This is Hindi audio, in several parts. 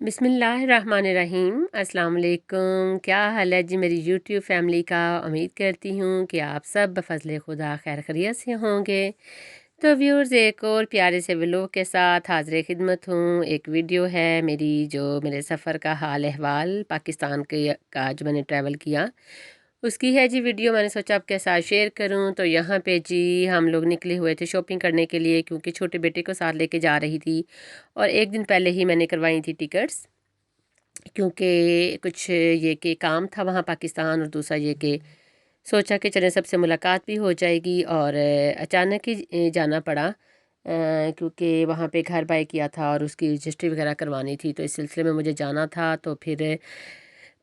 बिस्मिल्लाहिर्रहमानिर्रहीम। अस्सलाम वालेकुम। क्या हाल है जी मेरी यूट्यूब फैमिली का। उम्मीद करती हूँ कि आप सब बफ़ज़्ल खुदा खैर खैरियत से होंगे। तो व्यूअर्स, एक और प्यारे से व्लॉग के साथ हाज़िर खिदमत हूँ। एक वीडियो है मेरी, जो मेरे सफ़र का हाल अहवाल पाकिस्तान के का जो मैंने ट्रैवल किया उसकी है जी वीडियो। मैंने सोचा आपके साथ शेयर करूं। तो यहाँ पे जी हम लोग निकले हुए थे शॉपिंग करने के लिए, क्योंकि छोटे बेटे को साथ लेके जा रही थी। और एक दिन पहले ही मैंने करवाई थी टिकट्स, क्योंकि कुछ ये कि काम था वहाँ पाकिस्तान, और दूसरा ये कि सोचा कि चलें सबसे मुलाकात भी हो जाएगी। और अचानक ही जाना पड़ा, क्योंकि वहाँ पे घर बाय किया था और उसकी रजिस्ट्री वगैरह करवानी थी। तो इस सिलसिले में मुझे जाना था। तो फिर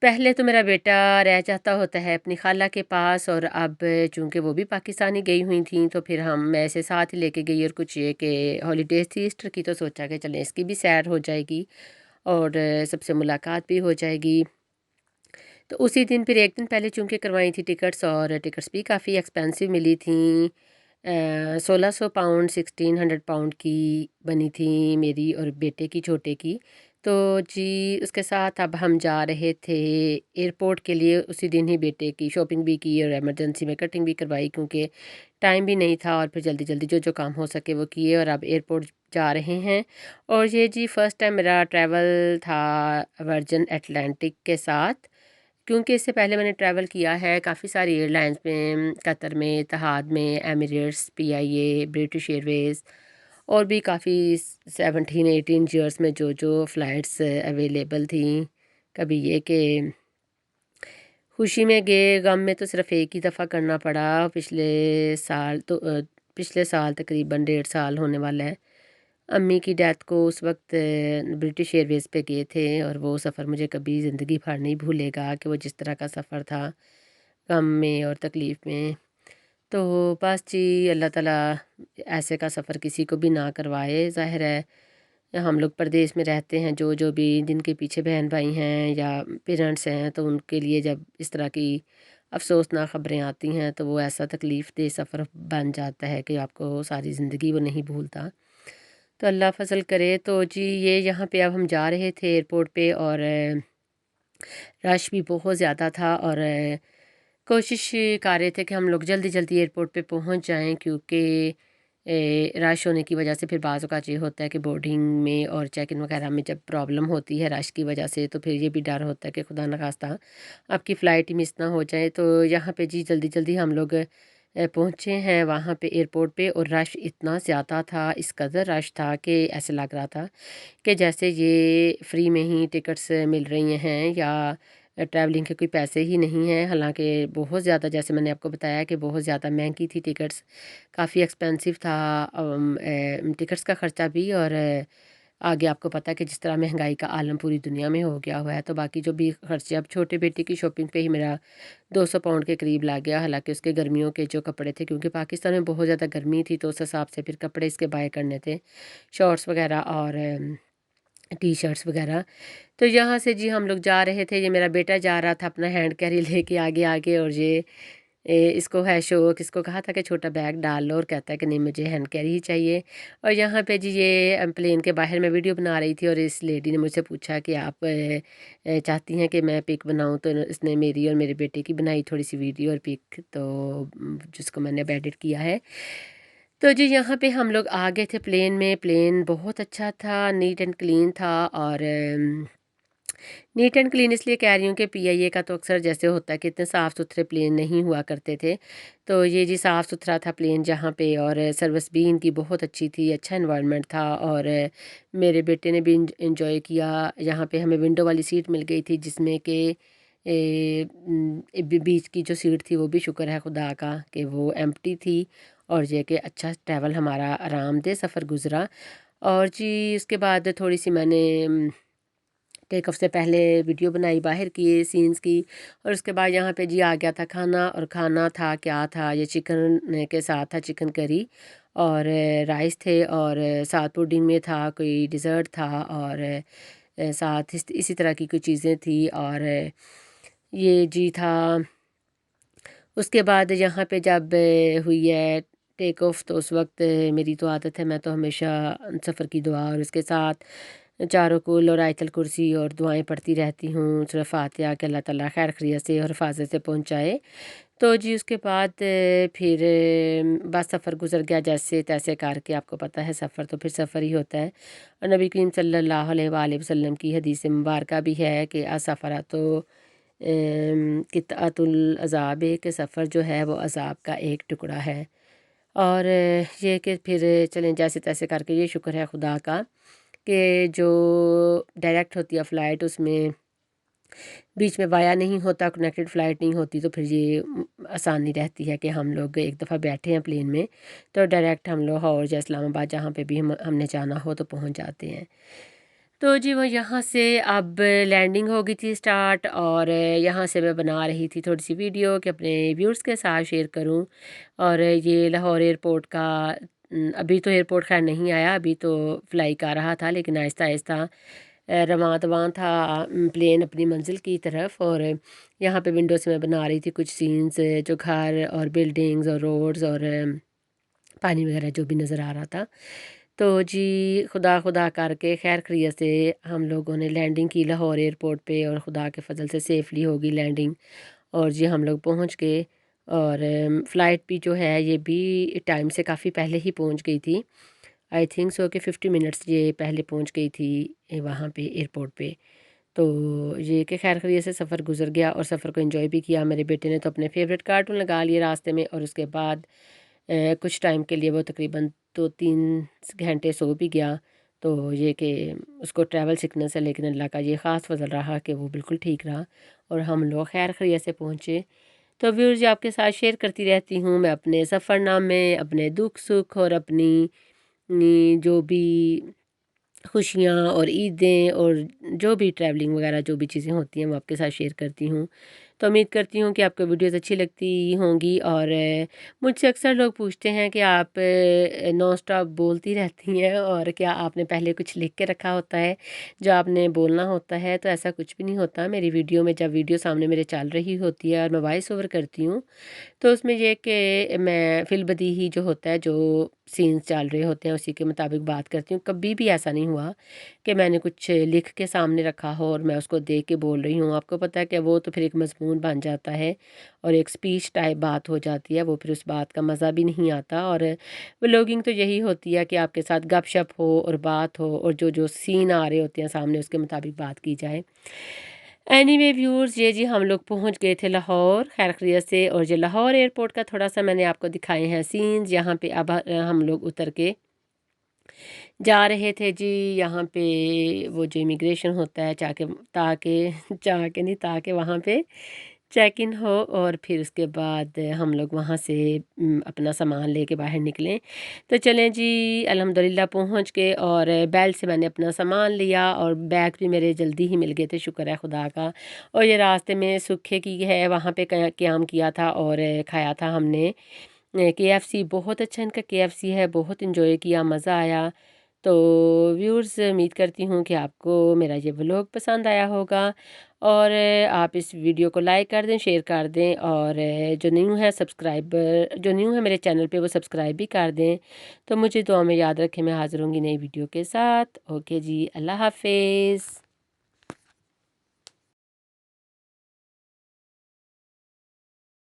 पहले तो मेरा बेटा रह जाता होता है अपनी खाला के पास, और अब चूँकि वो भी पाकिस्तान ही गई हुई थी, तो फिर मैं ऐसे साथ ही लेके गई। और कुछ ये कि हॉलीडेज़ थी ईस्टर की, तो सोचा कि चलें इसकी भी सैर हो जाएगी और सबसे मुलाकात भी हो जाएगी। तो उसी दिन फिर एक दिन पहले चूँकि करवाई थी टिकट्स, और टिकट्स भी काफ़ी एक्सपेंसिव मिली थी। 1600 पाउंड 1600 पाउंड की बनी थी मेरी और बेटे की, छोटे की। तो जी उसके साथ अब हम जा रहे थे एयरपोर्ट के लिए। उसी दिन ही बेटे की शॉपिंग भी की और इमरजेंसी में कटिंग भी करवाई, क्योंकि टाइम भी नहीं था। और फिर जल्दी जल्दी जो जो काम हो सके वो किए, और अब एयरपोर्ट जा रहे हैं। और ये जी फ़र्स्ट टाइम मेरा ट्रैवल था वर्जिन अटलांटिक के साथ, क्योंकि इससे पहले मैंने ट्रैवल किया है काफ़ी सारी एयरलाइंस में, कतर में, इतिहाद में, एमिरेट्स, पीआईए, ब्रिटिश एयरवेज़, और भी काफ़ी 17-18 ईयर्स में जो जो फ़्लाइट्स अवेलेबल थी। कभी ये कि खुशी में गए, गम में तो सिर्फ़ एक ही दफ़ा करना पड़ा। पिछले साल तकरीबन 1.5 साल होने वाला है। अम्मी की डेथ को उस वक्त ब्रिटिश एयरवेज़ पे गए थे, और वो सफ़र मुझे कभी ज़िंदगी भर नहीं भूलेगा कि वो जिस तरह का सफ़र था, गम में और तकलीफ़ में। तो बस जी अल्लाह ताला ऐसे का सफ़र किसी को भी ना करवाए। ज़ाहिर है हम लोग परदेश में रहते हैं, जो जो भी जिनके पीछे बहन भाई हैं या पेरेंट्स हैं, तो उनके लिए जब इस तरह की अफ़सोसनाक ख़बरें आती हैं, तो वो ऐसा तकलीफ़ दे सफ़र बन जाता है कि आपको सारी ज़िंदगी वो नहीं भूलता। तो अल्लाह फ़ज़ल करे। तो जी ये यहाँ पे अब हम जा रहे थे एयरपोर्ट पे, और रश भी बहुत ज़्यादा था। और कोशिश कर रहे थे कि हम लोग जल्दी जल्दी एयरपोर्ट पे पहुँच जाएं, क्योंकि रश होने की वजह से फिर बाज़ औक़ात ये होता है कि बोर्डिंग में और चेक इन वगैरह में जब प्रॉब्लम होती है रश की वजह से, तो फिर ये भी डर होता है कि खुदा न खास्ता आपकी फ़्लाइट ही मिस ना हो जाए। तो यहाँ पे जी जल्दी जल्दी हम लोग पहुँचे हैं वहाँ पे एयरपोर्ट पे, और रश इतना ज़्यादा था, इस कदर रश था कि ऐसे लग रहा था कि जैसे ये फ्री में ही टिकट्स मिल रही हैं, या ट्रैवलिंग के कोई पैसे ही नहीं हैं। हालांकि बहुत ज़्यादा, जैसे मैंने आपको बताया कि बहुत ज़्यादा महंगी थी टिकट्स, काफ़ी एक्सपेंसिव था टिकट्स का ख़र्चा भी। और आगे आपको पता है कि जिस तरह महंगाई का आलम पूरी दुनिया में हो गया हुआ है, तो बाकी जो भी खर्चे, अब छोटे बेटे की शॉपिंग पे ही मेरा 200 पाउंड के करीब लग गया। हालांकि उसके गर्मियों के जो कपड़े थे, क्योंकि पाकिस्तान में बहुत ज़्यादा गर्मी थी, तो उस हिसाब से फिर कपड़े इसके बाय करने थे, शॉर्ट्स वगैरह और टी शर्ट्स वगैरह। तो यहाँ से जी हम लोग जा रहे थे, ये मेरा बेटा जा रहा था अपना हैंड कैरी लेके आगे आगे, और ये इसको है शौक, इसको कहा था कि छोटा बैग डाल लो, और कहता है कि नहीं मुझे हैंड कैरी ही चाहिए। और यहाँ पे जी ये प्लेन के बाहर मैं वीडियो बना रही थी, और इस लेडी ने मुझसे पूछा कि आप चाहती हैं कि मैं पिक बनाऊँ, तो इसने मेरी और मेरे बेटे की बनाई थोड़ी सी वीडियो और पिक, तो जिसको मैंने अब एडिट किया है। तो जी यहाँ पे हम लोग आ गए थे प्लेन में। प्लेन बहुत अच्छा था, नीट एंड क्लीन था। और नीट एंड क्लीन इसलिए कह रही हूँ कि पीआईए का तो अक्सर जैसे होता है कि इतने साफ़ सुथरे प्लेन नहीं हुआ करते थे। तो ये जी साफ़ सुथरा था प्लेन जहाँ पे, और सर्विस भी इनकी बहुत अच्छी थी, अच्छा इन्वायरमेंट था। और मेरे बेटे ने भी इंजॉय किया। यहाँ पे हमें विंडो वाली सीट मिल गई थी, जिसमें कि बीच की जो सीट थी वो भी शुक्र है खुदा का कि वो एम्प्टी थी, और ये कि अच्छा ट्रैवल हमारा आरामदेह सफ़र गुज़रा। और जी उसके बाद थोड़ी सी मैंने टेक ऑफ से पहले वीडियो बनाई बाहर की सीन्स की। और उसके बाद यहाँ पे जी आ गया था खाना। और खाना था क्या था, ये चिकन के साथ था चिकन करी, और राइस थे, और साथ पुडिंग में था, कोई डिज़र्ट था, और साथ इसी तरह की कुछ चीज़ें थी। और ये जी था। उसके बाद यहाँ पे जब हुई है टेक ऑफ, तो उस वक्त मेरी तो आदत है, मैं तो हमेशा सफ़र की दुआ और उसके साथ चारों कुल और आयतल कुर्सी और दुआएं पढ़ती रहती हूँ, सूरह फातिहा कि अल्लाह ताला खैर खैरियत से और हिफाजत से पहुँचाए। तो जी उसके बाद फिर बस सफ़र गुज़र गया जैसे तैसे करके, आपको पता है सफ़र तो फिर सफ़र ही होता है। और नबी करीम सल्लल्लाहु अलैहि वसल्लम की हदीस मुबारका भी है कि असफ़रा तो कित्अतुल अज़ाब है, कि सफ़र जो है वो अज़ाब का एक टुकड़ा है। और ये कि फिर चलें जैसे तैसे करके, ये शुक्र है खुदा का कि जो डायरेक्ट होती है फ़्लाइट उसमें बीच में वाया नहीं होता, कनेक्टेड फ़्लाइट नहीं होती, तो फिर ये आसानी रहती है कि हम लोग एक दफ़ा बैठे हैं प्लेन में तो डायरेक्ट हम लाहौर या इस्लामाबाद जहाँ पे भी हमने जाना हो तो पहुँच जाते हैं। तो जी वो यहाँ से अब लैंडिंग हो गई थी स्टार्ट, और यहाँ से मैं बना रही थी थोड़ी सी वीडियो कि अपने व्यूअर्स के साथ शेयर करूँ। और ये लाहौर एयरपोर्ट का अभी तो एयरपोर्ट खैर नहीं आया, अभी तो फ़्लाई कर रहा था, लेकिन आहिस्ता आहिस्ता रवां तवां था प्लेन अपनी मंजिल की तरफ। और यहाँ पे विंडो से मैं बना रही थी कुछ सीन्स, जो घर और बिल्डिंग्स और रोड्स और पानी वगैरह जो भी नज़र आ रहा था। तो जी खुदा खुदा करके खैर खैरियत से हम लोगों ने लैंडिंग की लाहौर एयरपोर्ट पे, और खुदा के फजल से सेफ़ली हो गई लैंडिंग। और जी हम लोग पहुंच गए। और फ़्लाइट भी जो है ये भी टाइम से काफ़ी पहले ही पहुंच गई थी। आई थिंक सो कि 50 मिनट्स ये पहले पहुंच गई थी वहाँ पे एयरपोर्ट पे। तो ये कि खैर खैरियत से सफ़र गुज़र गया और सफ़र को एंजॉय भी किया। मेरे बेटे ने तो अपने फेवरेट कार्टून लगा लिए रास्ते में, और उसके बाद कुछ टाइम के लिए वो तकरीबन 2-3 घंटे सो भी गया। तो ये कि उसको ट्रैवल सिकनेस है, लेकिन अल्लाह का ये ख़ास फ़ज़ल रहा कि वो बिल्कुल ठीक रहा और हम लोग खैर खैरियत से पहुँचे। तो व्यूअर्स जी आपके साथ शेयर करती रहती हूँ मैं अपने सफ़रनामे, अपने दुख सुख और अपनी जो भी खुशियाँ और ईदें और जो भी ट्रैवलिंग वगैरह जो भी चीज़ें होती हैं वो आपके साथ शेयर करती हूँ। तो उम्मीद करती हूँ कि आपको वीडियोज़ अच्छी लगती होंगी। और मुझसे अक्सर लोग पूछते हैं कि आप नॉन स्टॉप बोलती रहती हैं, और क्या आपने पहले कुछ लिख के रखा होता है जो आपने बोलना होता है? तो ऐसा कुछ भी नहीं होता। मेरी वीडियो में जब वीडियो सामने मेरे चल रही होती है और मैं वॉइस ओवर करती हूँ, तो उसमें ये कि मैं फ़िल-ब-दिही जो होता है, जो सीन्स चल रहे होते हैं उसी के मुताबिक बात करती हूँ। कभी भी ऐसा नहीं हुआ कि मैंने कुछ लिख के सामने रखा हो और मैं उसको देख के बोल रही हूँ। आपको पता है कि वो तो फिर एक मज़मून बन जाता है और एक स्पीच टाइप बात हो जाती है, वो फिर उस बात का मज़ा भी नहीं आता। और व्लॉगिंग तो यही होती है कि आपके साथ गपशप हो और बात हो, और जो सीन आ रहे होते हैं सामने उसके मुताबिक बात की जाए। एनीवे व्यूअर्स, ये जी हम लोग पहुंच गए थे लाहौर खैर खैरियत से। और जो लाहौर एयरपोर्ट का थोड़ा सा मैंने आपको दिखाए हैं सीन्स, यहाँ पे अब हम लोग उतर के जा रहे थे जी। यहाँ पे वो जो इमिग्रेशन होता है जाके, ताकि जाके नहीं ताकि वहाँ पे चेक इन हो, और फिर उसके बाद हम लोग वहाँ से अपना सामान लेके बाहर निकलें। तो चलें जी अल्हम्दुलिल्लाह पहुँच गए, और बेल्ट से मैंने अपना सामान लिया और बैग भी मेरे जल्दी ही मिल गए थे, शुक्र है खुदा का। और ये रास्ते में सूखे की है वहाँ पे क़याम किया था और खाया था हमने केएफसी। बहुत अच्छा इनका केएफसी है, बहुत इन्जॉय किया, मज़ा आया। तो व्यूअर्स उम्मीद करती हूँ कि आपको मेरा ये व्लॉग पसंद आया होगा, और आप इस वीडियो को लाइक कर दें, शेयर कर दें, और जो न्यू है मेरे चैनल पे वो सब्सक्राइब भी कर दें। तो मुझे दुआ में याद रखें। मैं हाज़िर होंगी नई वीडियो के साथ। ओके जी, अल्लाह हाफ़िज़।